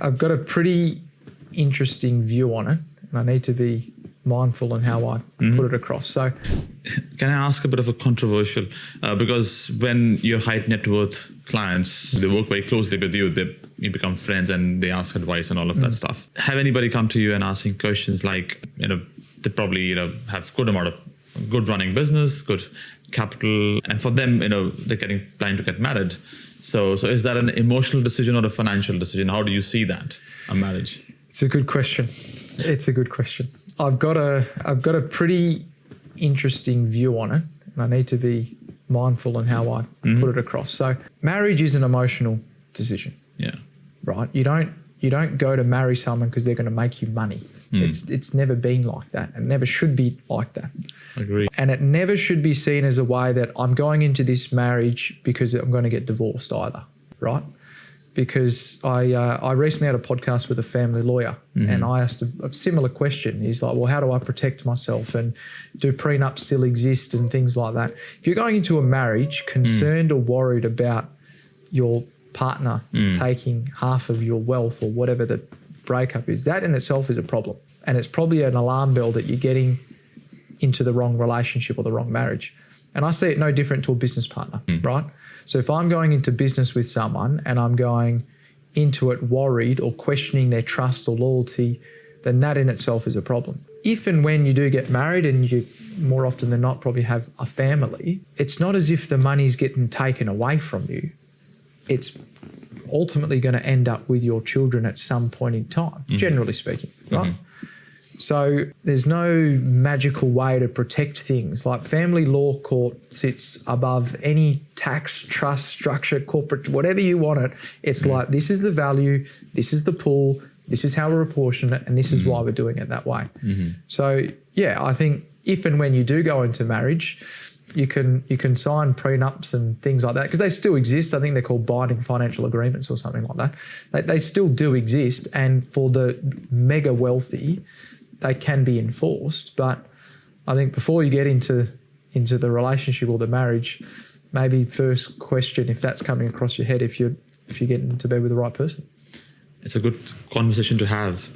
I've got a pretty interesting view on it, and I need to be mindful in how I put it across. So, can I ask a bit of a controversial, because when your high net worth clients, they work very closely with you, you become friends and they ask advice and all of that stuff. Have anybody come to you and asking questions like, they probably, have good amount of good running business, good capital, and for them, they're planning to get married. So is that an emotional decision or a financial decision? How do you see that, a marriage? It's a good question. I've got a pretty interesting view on it, and I need to be mindful in how I put it across. So marriage is an emotional decision. Yeah. Right? You don't go to marry someone because they're going to make you money. It's never been like that. It never should be like that. Agree. And it never should be seen as a way that I'm going into this marriage because I'm going to get divorced either, right? Because I recently had a podcast with a family lawyer and I asked a similar question. He's like, well, how do I protect myself, and do prenups still exist and things like that? If you're going into a marriage concerned or worried about your partner taking half of your wealth or whatever the breakup is, that in itself is a problem. And it's probably an alarm bell that you're getting into the wrong relationship or the wrong marriage. And I see it no different to a business partner, right? So if I'm going into business with someone and I'm going into it worried or questioning their trust or loyalty, then that in itself is a problem. If and when you do get married and you more often than not probably have a family, it's not as if the money's getting taken away from you. It's ultimately going to end up with your children at some point in time, generally speaking, right? So there's no magical way to protect things. Like family law court sits above any tax, trust, structure, corporate, whatever you want it. It's like, this is the value, this is the pool, this is how we're apportioning it, and this is why we're doing it that way. So yeah, I think if and when you do go into marriage, you can sign prenups and things like that, because they still exist. I think they're called binding financial agreements or something like that. They still do exist, and for the mega wealthy, they can be enforced. But I think before you get into the relationship or the marriage, maybe first question if that's coming across your head, if you're getting to bed with the right person. It's a good conversation to have.